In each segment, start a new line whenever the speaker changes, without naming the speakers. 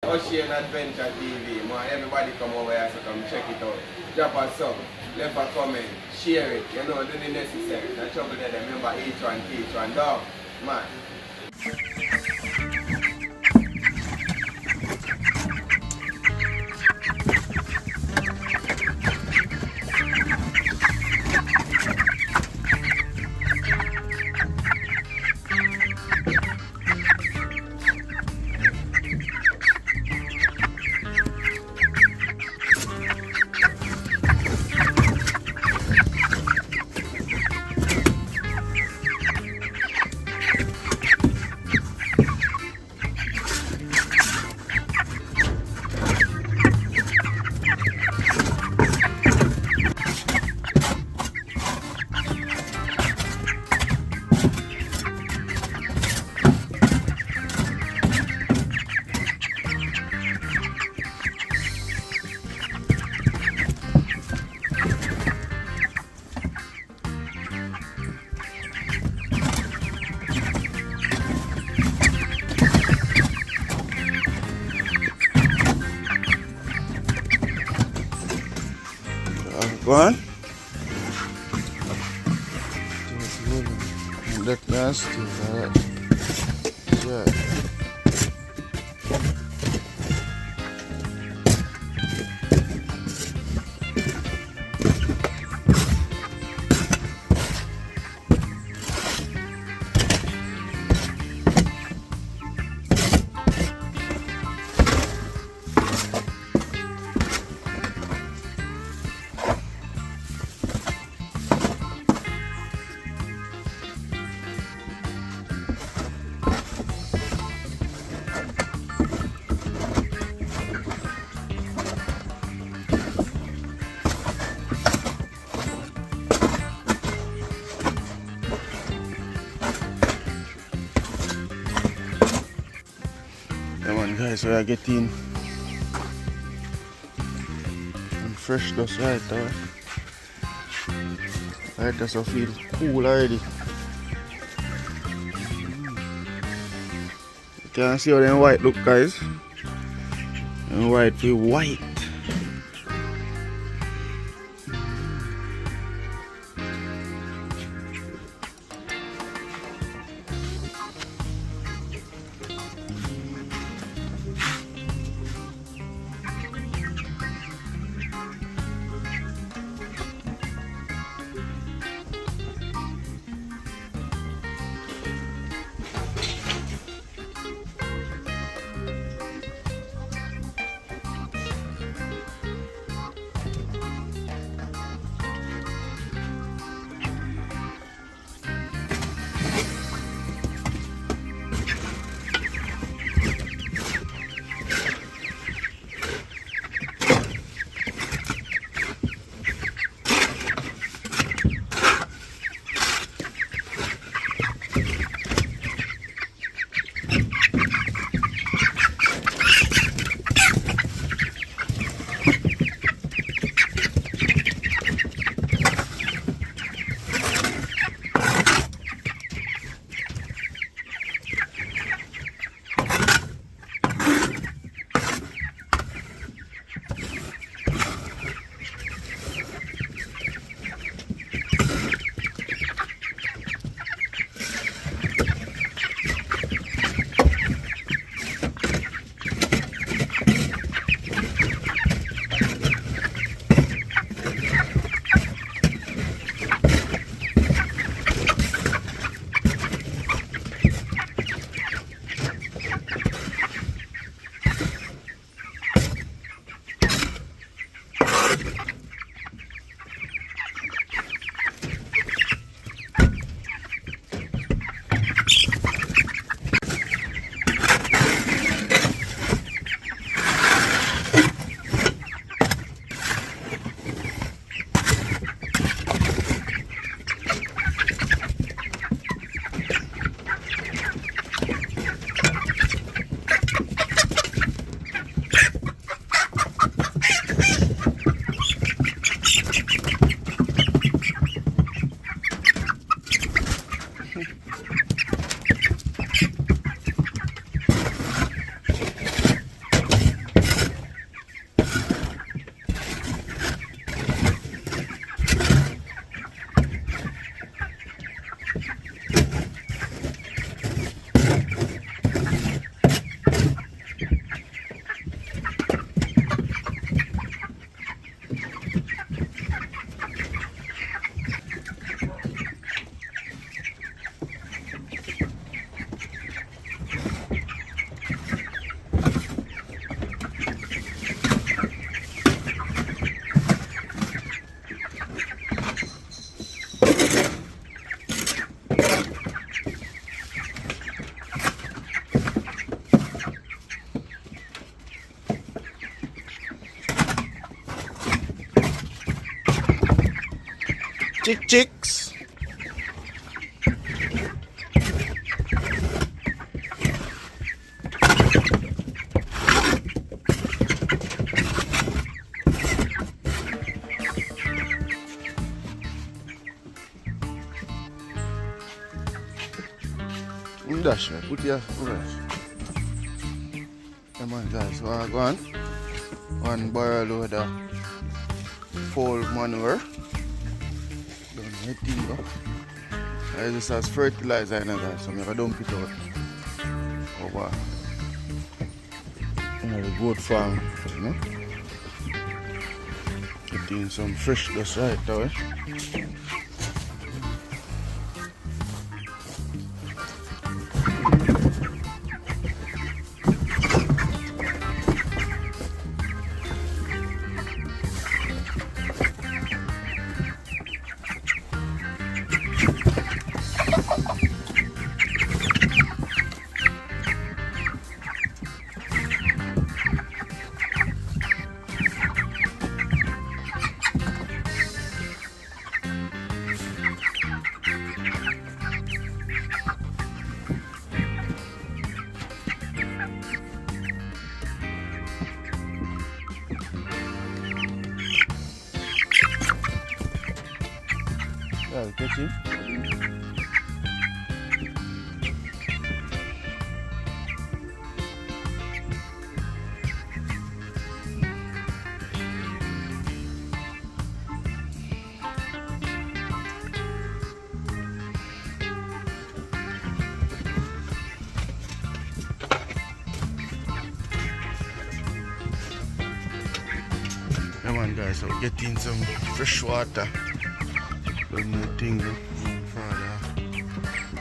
Ocean Adventure TV. Man, everybody come over here so come check it out. Drop a sub, leave a comment, share it, you know, do the necessary. The trouble there, remember each one, teach one, dog, man.
Go on. That nasty, alright. Yeah. Come on guys, we are getting fresh dust right there. Right, that's I feel cool already. You can see how them white look guys. And white feel white. Chicks. Dash, put your dash. Come on guys, so I go on. One barrel load of full manure. Don't let it go. I just has fertilizer in it guys, so I'm gonna dump it out over the goat farm, you know. Getting some fresh dust right away. Yeah, catch him. Come on guys, so getting some fresh water. Don't know thing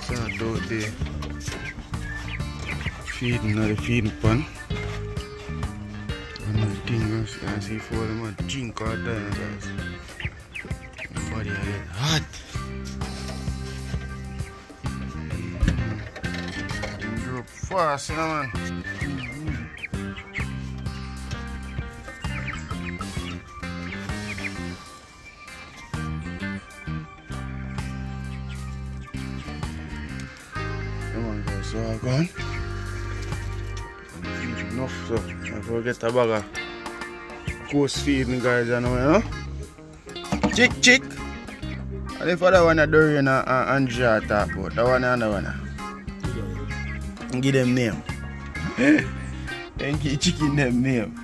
so out there feeding on the feeding pan. Don't know thing you can see for them and drink all time guys. My body get hot. Drop fast, you know man. So I gone. Enough so I forget a bag of coast feeding guys you know. Chick. And if other one Dorian and Andrea talk about, that one and another one. Give them name. And give chicken them name.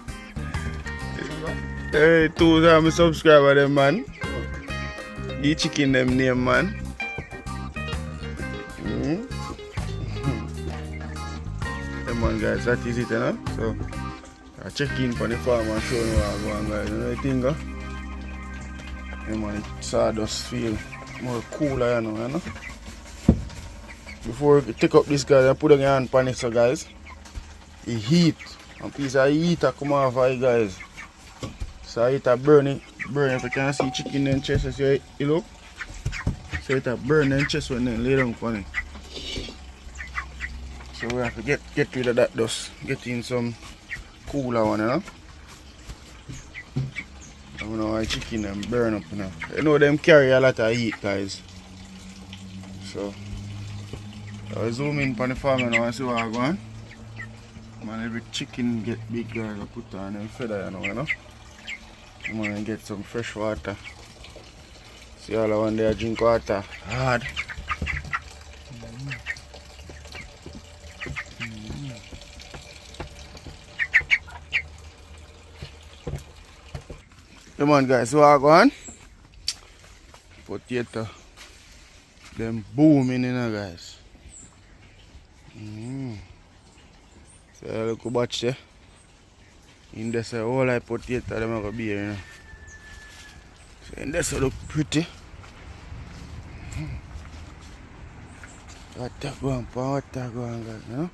Hey, two of my subscribers them man. Give chicken them name man. Man guys, that is it, you know? So I check in for the farm and show you what I'm going guys, you know the thing yeah, man, it sawdust feel more cooler, you know? Before you take up this guys, I put on your hand on it so guys. It heat. A piece of heat come off of it guys. So it burn it. If you can see chicken in the chest, as you look. So it burn in the chest when they lay down on it. So we have to get rid of that dust, get in some cooler one, you know. I don't know why chicken them burn up, you know. You know them carry a lot of heat guys. So I zoom in on the farm now and see what I'm going. Man, every chicken get big guys, I put on them feather, you know. I'm gonna get some fresh water. See all the one there drink water hard. Come on guys, so I go on. Potato. Them booming in there guys. So look batch there. In this whole like potato them are gonna be here, you know. So in this look pretty. Water going guys, you know.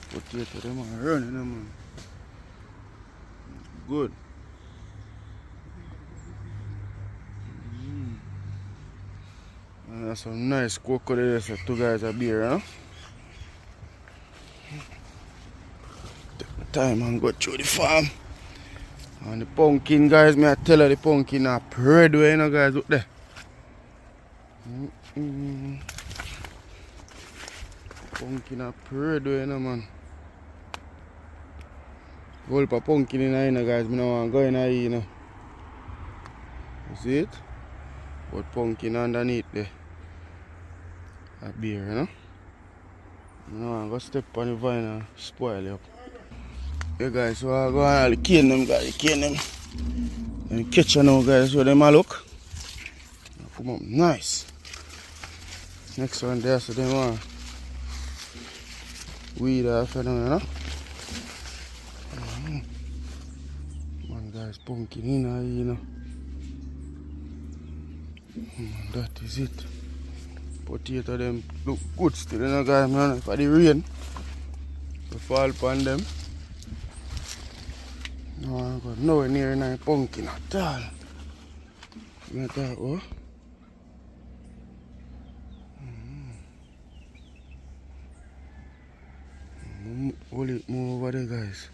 Potato them are running man. Good. And that's some nice cocoa so two guys are here, huh? Take the time and go through the farm. And the pumpkin, guys, me I tell you the pumpkin are spread way, you know, guys, look there. Pumpkin are spread way, you know, man. Whole heap of pumpkin in here, guys. I don't want to go in here, you know. You see it? But pumpkin underneath there. A beer, you know. I don't want to go step on the vine and spoil it up. Yeah, guys, so I go and cane them, guys. Cane them. And catch them now, guys. So them a look. Come up nice. Next one there, so them want weed off, you know. Man, guys, pumpkin in here, you know. That is it. Potato them look good still, you know, guys, man. For the rain, to fall upon them. No, I got nowhere near any pumpkin at all. You know that, oh? Hold it more over there, guys.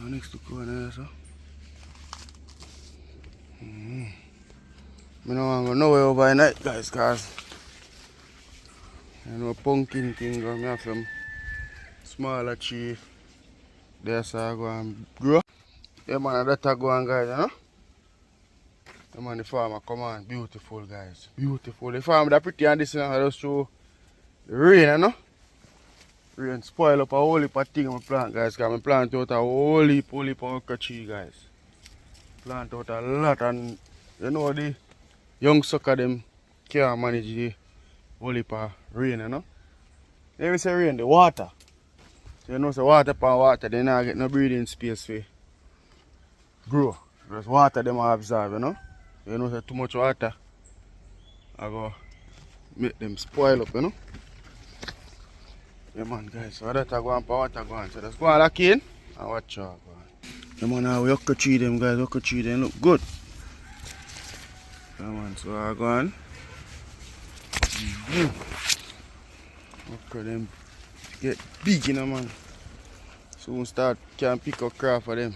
Next to corner, so. I don't want to go nowhere overnight, guys, because you know pumpkin thing, I have some smaller tree there, so I go and grow. Yeah, man, that I go on, guys, you know. Yeah, man, the farmer come on, beautiful, guys, beautiful. The farm that pretty and this, you know, I just show the rain, you know. Rain spoil up a whole heap of things I plant, guys, because I plant out a whole heap of okra tree, guys. Plant out a lot, and you know the young sucker them can't manage the whole heap of rain, you know. They will say rain, the water. So you know, so water upon water, they not get no breathing space for grow. Because water them absorb, you know. So you know, so too much water, I go make them spoil up, you know. Yeah, man, guys, so that I go on for water go on. So just go on lock in and watch out. Yeah, man, now we okra tree them, guys. Okra tree them look good. Yeah, man, so I go on. Okra them get big, you know, man. Soon start can pick up crop for them.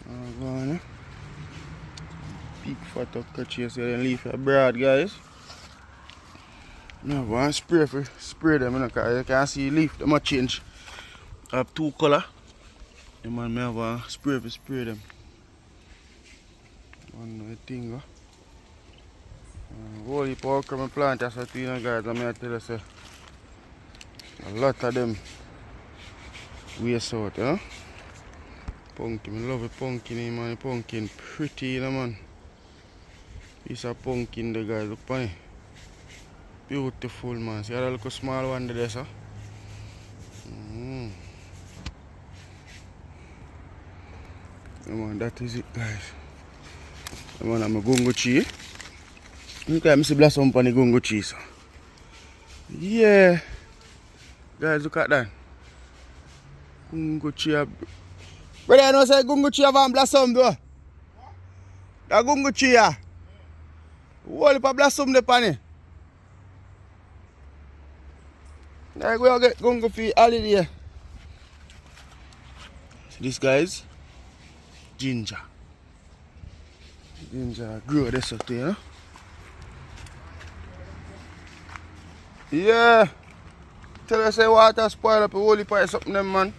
I go on, big fat okra tree, so they leave it broad, guys. No, go and spray them, you know, because you can see leaf, they might change. I have two color. The man may have a spray them. One thing. Whole heap of okra plant, that's what you know, guys. I'm going to tell you, say, a lot of them waste out, you know. Pumpkin, I love a pumpkin, man. Pumpkin pretty, you know, man. Piece of pumpkin there, guys. Look at it. Beautiful, man. See that little small one there, sir? Yeah, man, that is it, guys. Yeah, man, I'm a gungo tree. Look at me see blossom on the gungo tree, sir. Yeah. Guys, look at that. Gungo tree. Brother, you know say gungo tree have a blossom, though? That gungo tree, yeah. Whole heap of blossom there, pan. Like we all get gungo for holiday. So this, guys, ginger. Ginger grow this up there, you know? Yeah. Tell us say water spoil up a whole heap of something them, man.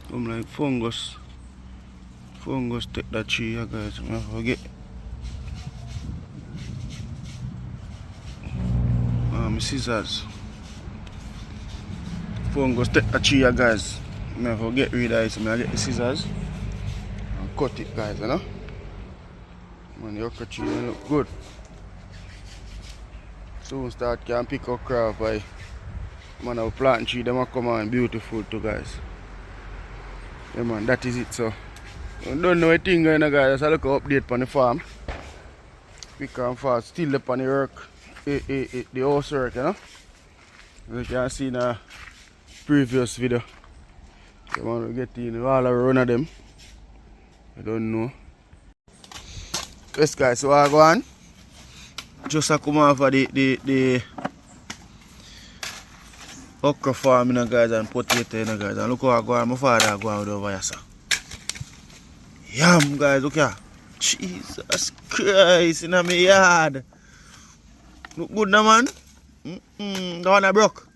Come like fungus. Fungus take that tree, yeah, guys. I forget. My scissors. Fungus take that tree, yeah, guys. I forget rid of it, so I get the scissors and cut it, guys, you know. Man, the okra tree look good. Soon start can pick up crop by man, our plant tree, them will come on beautiful too, guys. Yeah, man, that is it, so. I don't know anything going on, guys. Just a look update on the farm. Pick and fast, still up on the work. The house work, you know. As you can see in the previous video. You want to get in all around of them. I don't know. Yes, guys, so I go on. Just come off of the okra farm, you know, guys, and potato, you know, guys. And look how I go on, my father go on over here, sir. Yum, guys, look here. Jesus Christ, in my yard. Look good, now, man. The one I broke.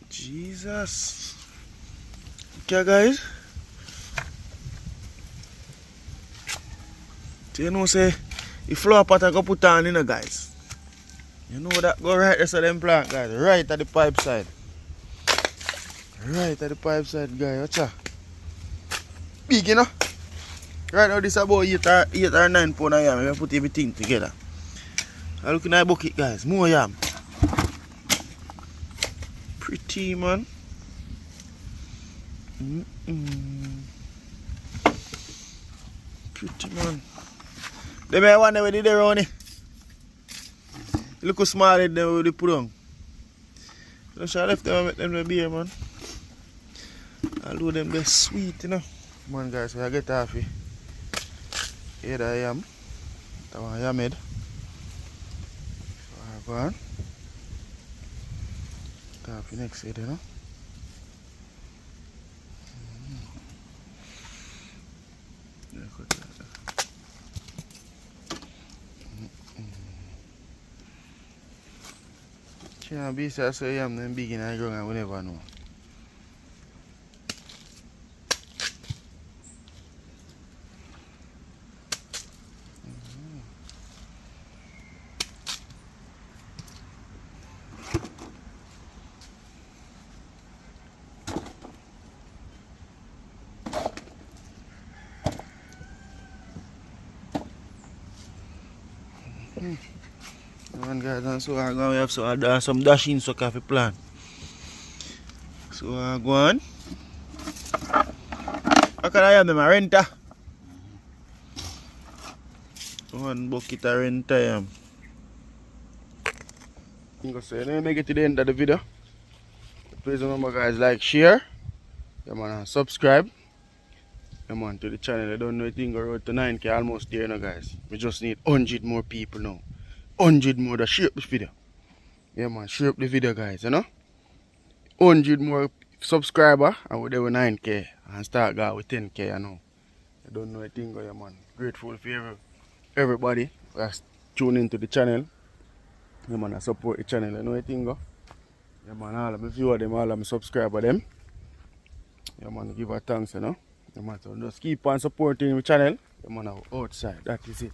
Jesus. Okay, guys. So you know, say, the flower pot I go put on, you know, guys. You know that go right there, so them plant, guys. Right at the pipe side. Right at the pipe side, guys. Watch out. Big, you know. Right now, this is about 8 or 9 pounds of yam. I'm going to put everything together. I'm looking at the bucket, guys. More yam. Pretty, man. Pretty, man. They may wonder where they did around it. Look how small they put on. So I left them and make them beer, man. I'll do them the sweet, you know. Come on, guys, so I get off here. Here I am. That one I am made. So I go on. Get off the next side, you know. Can't be so I am them big and I grow and we never know. And guys, and so I'm going to have some dashing so coffee plant. So I go on. How can I have them a renter? One bucket of renter. So let me make it to the end of the video. Please remember, guys, like, share, and subscribe. To the channel. I don't know anything road to 9K almost there now, guys. We just need 100 more people now. 100 more to share up this video. Yeah, man, share up the video, guys, you know. 100 more subscribers and we're there with 9K and start going with 10K, you know. I don't know anything, yeah, man. Grateful for everybody that's tuned into the channel. Yeah, man, I support the channel, you know anything, yeah, man, all of my viewers, them, all of my subscribers, them. Yeah, man, give her thanks, you know. Yeah, man, so just keep on supporting my channel. Yeah, man, outside, that is it.